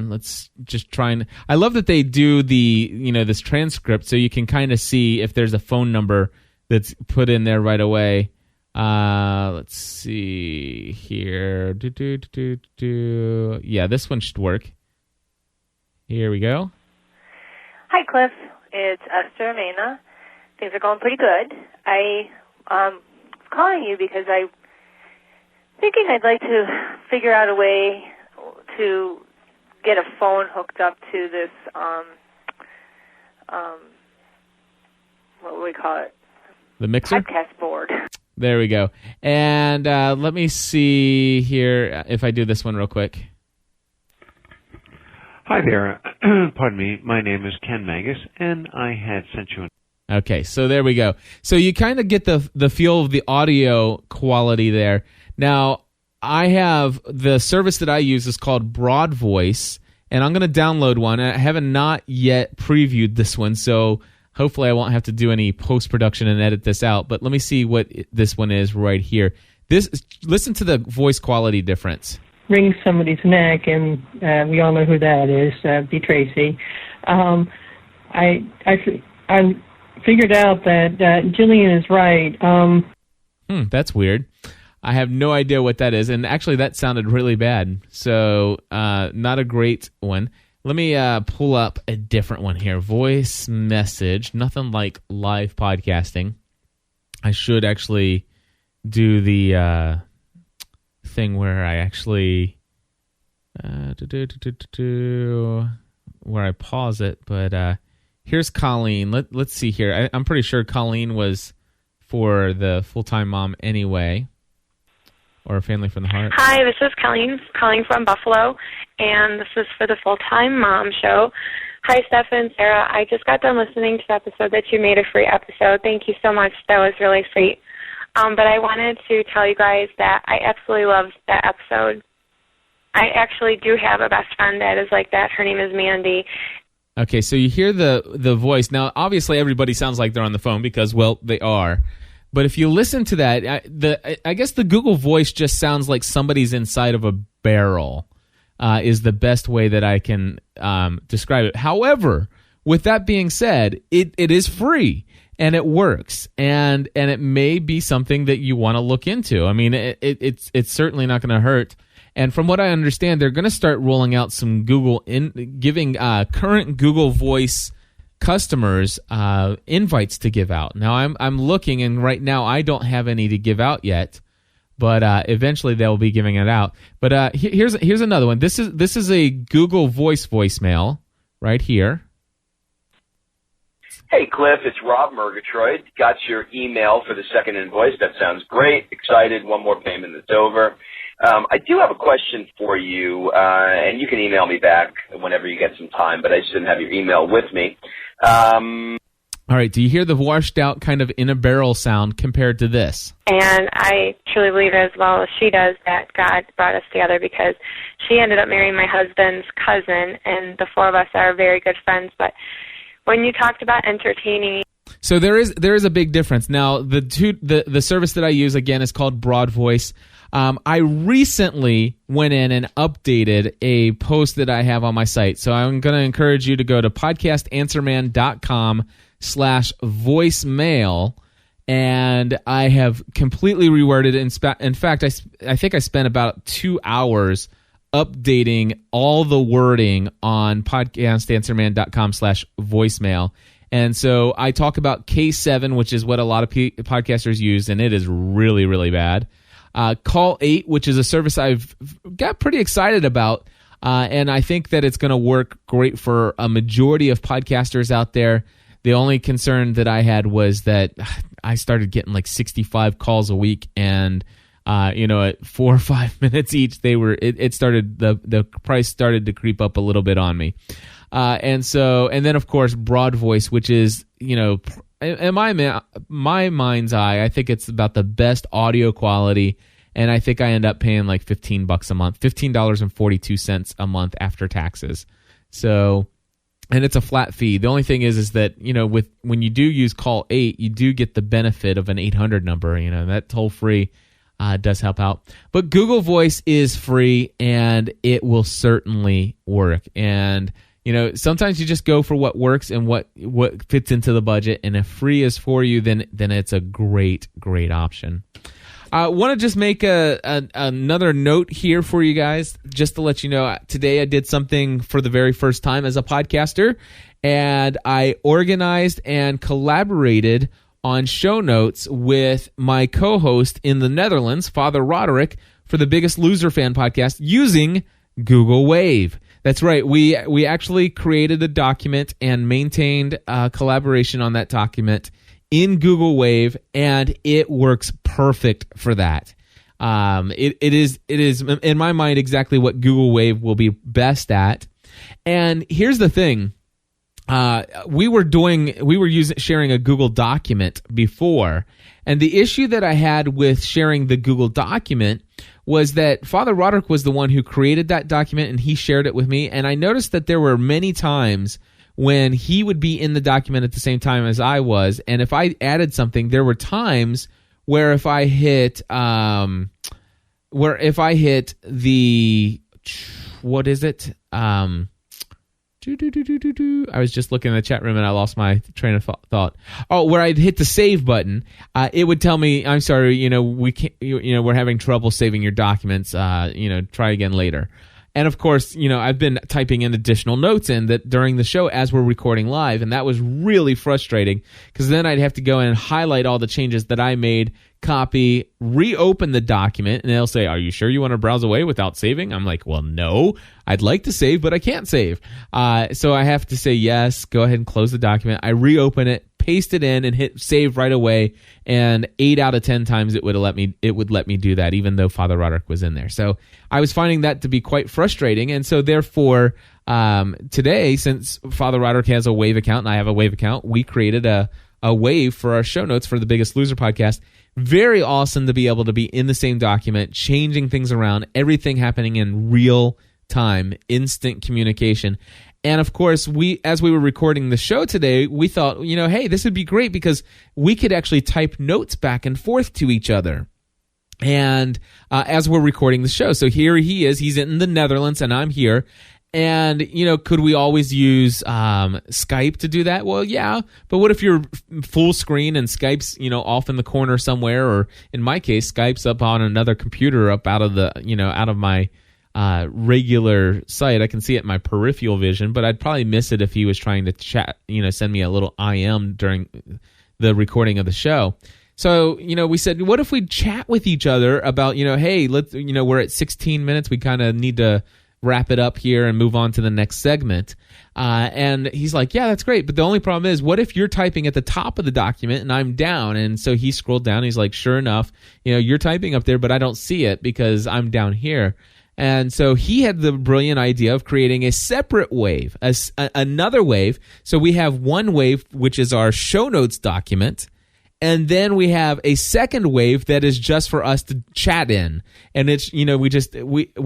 [SPEAKER 1] Let's just try and... I love that they do this transcript so you can kind of see if there's a phone number that's put in there right away. Let's see here. Yeah, this one should work. Here we go.
[SPEAKER 10] Hi, Cliff. It's Esther Mena. Things are going pretty good. I was calling you because I'm thinking I'd like to figure out a way to get a phone hooked up to this, what do we call it?
[SPEAKER 1] The mixer?
[SPEAKER 10] Podcast board.
[SPEAKER 1] There we go. And let me see here if I do this one real quick.
[SPEAKER 11] Hi there. Pardon me. My name is Ken Magus, and I had sent you an...
[SPEAKER 1] Okay, so there we go. So you kind of get the feel of the audio quality there. Now, I have the service that I use is called Broad Voice, and I'm going to download one. I haven't not yet previewed this one, so hopefully I won't have to do any post-production and edit this out. But let me see what this one is right here. Listen to the voice quality difference.
[SPEAKER 12] Wring somebody's neck, and we all know who that is, B. Tracy. I figured out that Jillian is right.
[SPEAKER 1] That's weird. I have no idea what that is, and actually that sounded really bad, so not a great one. Let me pull up a different one here. Voice message, nothing like live podcasting. I should actually do the thing where I actually where I pause it, but here's Colleen. Let's see here. I'm pretty sure Colleen was for the full-time mom anyway, or Family from the Heart.
[SPEAKER 13] Hi, this is Colleen calling from Buffalo, and this is for the full-time mom show. Hi, Steph and Sarah. I just got done listening to the episode that you made, a free episode. Thank you so much. That was really sweet. But I wanted to tell you guys that I absolutely loved that episode. I actually do have a best friend that is like that. Her name is Mandy.
[SPEAKER 1] Okay, so you hear the voice. Now, obviously, everybody sounds like they're on the phone because, well, they are. But if you listen to that, I guess the Google Voice just sounds like somebody's inside of a barrel, is the best way that I can describe it. However, with that being said, it is free and it works, and it may be something that you want to look into. I mean, it's certainly not going to hurt. And from what I understand, they're going to start rolling out some giving current Google Voice customers invites to give out. Now I'm looking, and right now I don't have any to give out yet, but eventually they'll be giving it out. But here's another one. This is a Google Voice voicemail right here.
[SPEAKER 14] Hey, Cliff, it's Rob Murgatroyd. Got your email for the second invoice. That sounds great. Excited. One more payment that's over. I do have a question for you, and you can email me back whenever you get some time, but I just didn't have your email with me.
[SPEAKER 1] All right, do you hear the washed out kind of in a barrel sound compared to this?
[SPEAKER 13] And I truly believe as well as she does that God brought us together, because she ended up marrying my husband's cousin, and the four of us are very good friends. But when you talked about entertaining...
[SPEAKER 1] So there is a big difference. Now, the service that I use, again, is called Broad Voice. I recently went in and updated a post that I have on my site. So I'm going to encourage you to go to podcastanswerman.com/voicemail. And I have completely reworded it. In fact, I think I spent about 2 hours updating all the wording on podcastanswerman.com/voicemail. And so I talk about K7, which is what a lot of podcasters use, and it is really, really bad. Call 8, which is a service I've got pretty excited about, and I think that it's going to work great for a majority of podcasters out there. The only concern that I had was that I started getting like 65 calls a week, and at 4 or 5 minutes each, the price started to creep up a little bit on me. And then of course Broad Voice, which is, in my mind's eye, I think it's about the best audio quality, and I think I end up paying like $15 a month, $15.42 a month after taxes. So, and it's a flat fee. The only thing is that, when you do use Call 8, you do get the benefit of an 800 number, that toll free does help out. But Google Voice is free, and it will certainly work. And sometimes you just go for what works and what fits into the budget. And if free is for you, then it's a great, great option. I want to just make another note here for you guys, just to let you know. Today I did something for the very first time as a podcaster, and I organized and collaborated on show notes with my co-host in the Netherlands, Father Roderick, for the Biggest Loser Fan podcast using Google Wave. That's right. We actually created a document and maintained collaboration on that document in Google Wave, and it works perfect for that. It is in my mind exactly what Google Wave will be best at. And here's the thing: we were sharing a Google document before, and the issue that I had with sharing the Google document was that Father Roderick was the one who created that document, and he shared it with me. And I noticed that there were many times when he would be in the document at the same time as I was, and if I added something, there were times where if I hit the what is it? I was just looking in the chat room and I lost my train of thought. Oh, where I'd hit the save button, it would tell me, "I'm sorry, we can't, we're having trouble saving your documents. Try again later." And of course, I've been typing in additional notes in that during the show as we're recording live, and that was really frustrating because then I'd have to go in and highlight all the changes that I made, copy, reopen the document, and they'll say, "Are you sure you want to browse away without saving?" I'm like, "Well, no, I'd like to save, but I can't save." So I have to say yes, go ahead and close the document. I reopen it, paste it in, and hit save right away. And 8 out of 10 times it would let me do that, even though Father Roderick was in there. So I was finding that to be quite frustrating. And so therefore, today, since Father Roderick has a Wave account and I have a Wave account, we created a Wave for our show notes for the Biggest Loser podcast. Very awesome to be able to be in the same document, changing things around, everything happening in real time, instant communication. And of course, as we were recording the show today, we thought, hey, this would be great because we could actually type notes back and forth to each other. And as we're recording the show, so here he is, he's in the Netherlands and I'm here. And, could we always use Skype to do that? Well, yeah. But what if you're full screen and Skype's, off in the corner somewhere? Or in my case, Skype's up on another computer up out of my regular site. I can see it in my peripheral vision, but I'd probably miss it if he was trying to chat, send me a little IM during the recording of the show. So, we said, what if we chat with each other about, hey, let's, we're at 16 minutes. We kind of need to wrap it up here and move on to the next segment. And he's like, yeah, that's great. But the only problem is, what if you're typing at the top of the document and I'm down? And so he scrolled down. He's like, sure enough, you're typing up there, but I don't see it because I'm down here. And so he had the brilliant idea of creating a separate wave, another wave. So we have one wave, which is our show notes document. And then we have a second wave that is just for us to chat in. And it's, we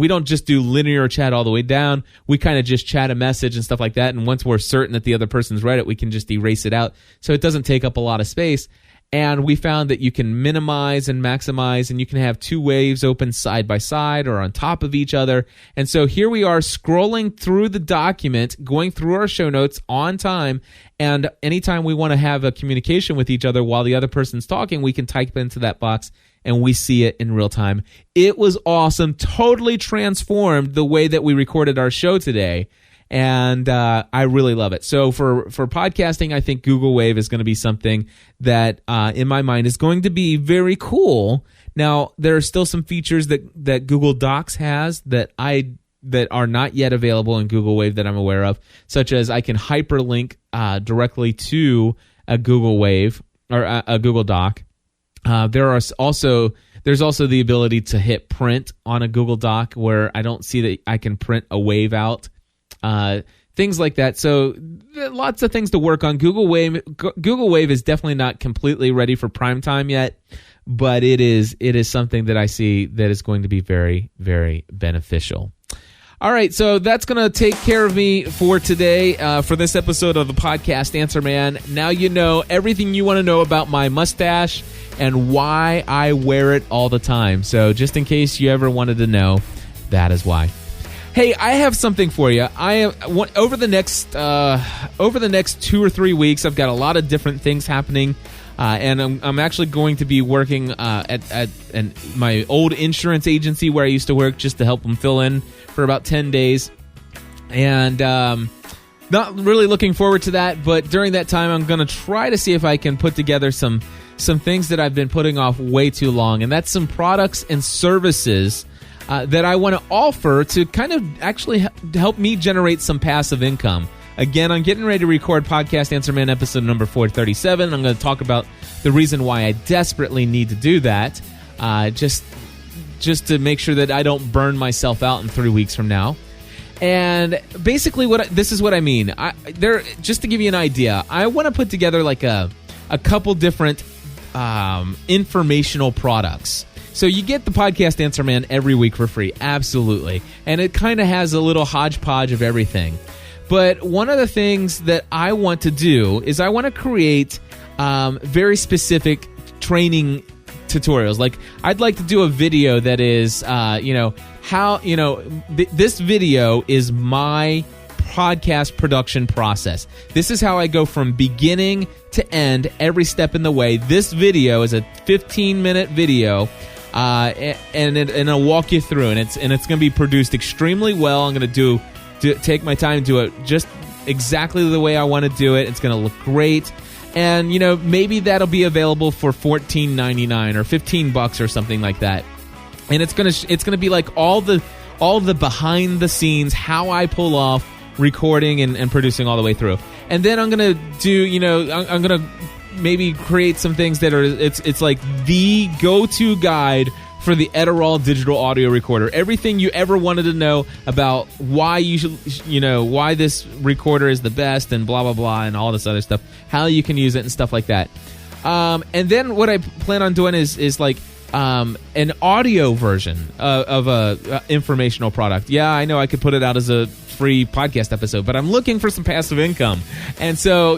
[SPEAKER 1] don't just do linear chat all the way down. We kind of just chat a message and stuff like that. And once we're certain that the other person's read it, we can just erase it out. So it doesn't take up a lot of space. And we found that you can minimize and maximize, and you can have two waves open side by side or on top of each other. And so here we are scrolling through the document, going through our show notes on time. And anytime we want to have a communication with each other while the other person's talking, we can type into that box and we see it in real time. It was awesome. Totally transformed the way that we recorded our show today. And I really love it. So for podcasting, I think Google Wave is going to be something that, in my mind, is going to be very cool. Now, there are still some features that Google Docs has that are not yet available in Google Wave that I'm aware of, such as I can hyperlink directly to a Google Wave or a Google Doc. There's also the ability to hit print on a Google Doc, where I don't see that I can print a wave out. Things like that. So lots of things to work on. Google Wave is definitely not completely ready for prime time yet, but it is something that I see that is going to be very, very beneficial. All right, so that's going to take care of me for today, for this episode of the Podcast Answer Man. Now you know everything you want to know about my mustache and why I wear it all the time. So just in case you ever wanted to know, that is why. Hey, I have something for you. Over the next 2 or 3 weeks, I've got a lot of different things happening, and I'm actually going to be working at my old insurance agency where I used to work, just to help them fill in for about 10 days, and not really looking forward to that. But during that time, I'm going to try to see if I can put together some things that I've been putting off way too long, and that's some products and services that I want to offer to kind of actually help me generate some passive income. Again, I'm getting ready to record Podcast Answer Man episode number 437. I'm going to talk about the reason why I desperately need to do that, just to make sure that I don't burn myself out in 3 weeks from now. And basically, this is what I mean. Just to give you an idea, I want to put together like a couple different informational products. So you get the Podcast Answer Man every week for free, absolutely. And it kind of has a little hodgepodge of everything. But one of the things that I want to do is I want to create very specific training tutorials. Like, I'd like to do a video that is, this video is my podcast production process. This is how I go from beginning to end, every step in the way. This video is a 15-minute video. And I'll walk you through, and it's going to be produced extremely well. I'm going to take my time, do it just exactly the way I want to do it. It's going to look great, and maybe that'll be available for $14.99 or $15 or something like that. And it's going to be like all the behind the scenes, how I pull off recording and producing all the way through. And then I'm going to do, I'm going to maybe create some things that are it's like the go-to guide for the Edirol digital audio recorder. Everything you ever wanted to know about why you should, why this recorder is the best and blah blah blah and all this other stuff, how you can use it and stuff like that. And then what I plan on doing is like an audio version of a informational product. Yeah, I know I could put it out as a free podcast episode, but I'm looking for some passive income. And so,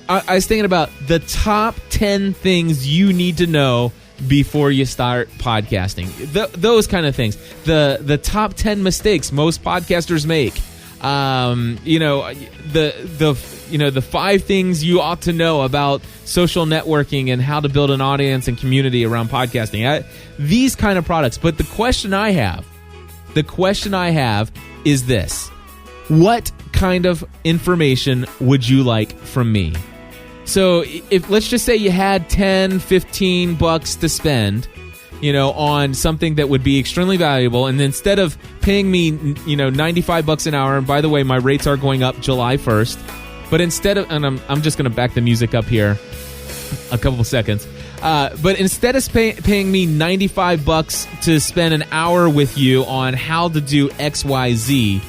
[SPEAKER 1] I was thinking about the top 10 things you need to know before you start podcasting. Those kind of things. The top 10 mistakes most podcasters make. The 5 things you ought to know about social networking and how to build an audience and community around podcasting. These kind of products. But the question I have is this: what kind of information would you like from me? So if let's just say you had $10-15 to spend, on something that would be extremely valuable, and instead of paying me, $95 an hour, and by the way, my rates are going up July 1st, but instead of, and I'm just going to back the music up here a couple of seconds, but instead of paying me $95 to spend an hour with you on how to do XYZ,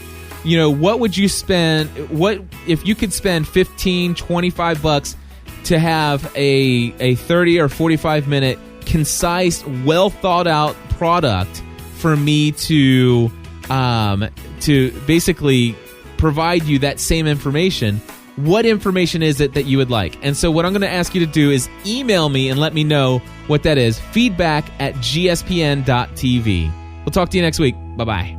[SPEAKER 1] what would you spend? What if you could spend $15-25 to have a 30 or 45 minute concise, well thought out product for me to basically provide you that same information? What information is it that you would like? And so what I'm going to ask you to do is email me and let me know what that is. feedback@gspn.tv. We'll talk to you next week. Bye-bye.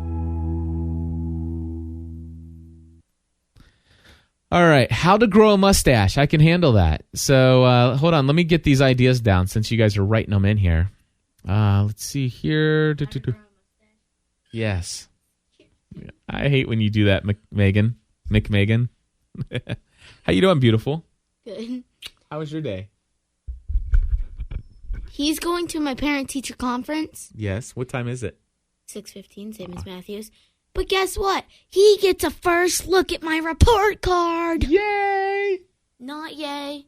[SPEAKER 1] All right, how to grow a mustache. I can handle that. So hold on, let me get these ideas down since you guys are writing them in here. Let's see here. Yes. I hate when you do that, Megan. How you doing, beautiful?
[SPEAKER 15] Good.
[SPEAKER 1] How was your day?
[SPEAKER 15] He's going to my parent-teacher conference.
[SPEAKER 1] Yes. What time is it?
[SPEAKER 15] 6:15, same as Matthew's. But guess what? He gets a first look at my report card.
[SPEAKER 1] Yay!
[SPEAKER 15] Not yay.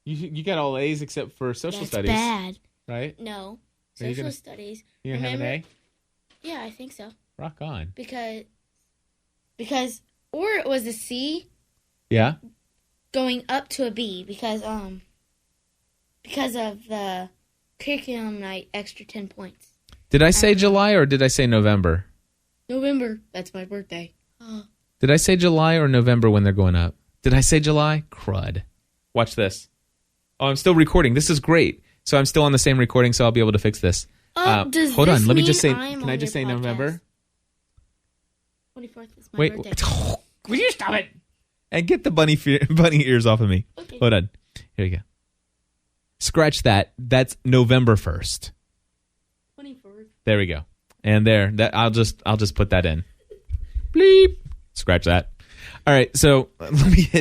[SPEAKER 1] You got all A's except for social studies.
[SPEAKER 15] That's bad.
[SPEAKER 1] Right?
[SPEAKER 15] No.
[SPEAKER 1] Are you
[SPEAKER 15] Social studies.
[SPEAKER 1] You gonna have an A?
[SPEAKER 15] Yeah, I think so.
[SPEAKER 1] Rock on.
[SPEAKER 15] Because or it was a C.
[SPEAKER 1] Yeah.
[SPEAKER 15] Going up to a B because of the curriculum night extra 10 points.
[SPEAKER 1] Did I say July or did I say November?
[SPEAKER 15] November. That's my birthday.
[SPEAKER 1] Did I say July or November when they're going up? Did I say July? Crud. Watch this. Oh, I'm still recording. This is great. So I'm still on the same recording, so I'll be able to fix this. Hold on. Let me just say. Can I just say November?
[SPEAKER 15] 24th is my birthday.
[SPEAKER 1] Will you stop it? And get the bunny ears off of me. Okay. Hold on. Here we go. Scratch that. That's November 1st.
[SPEAKER 15] 24th.
[SPEAKER 1] There we go. And I'll just put that in. Bleep. Scratch that. All right. So let me hit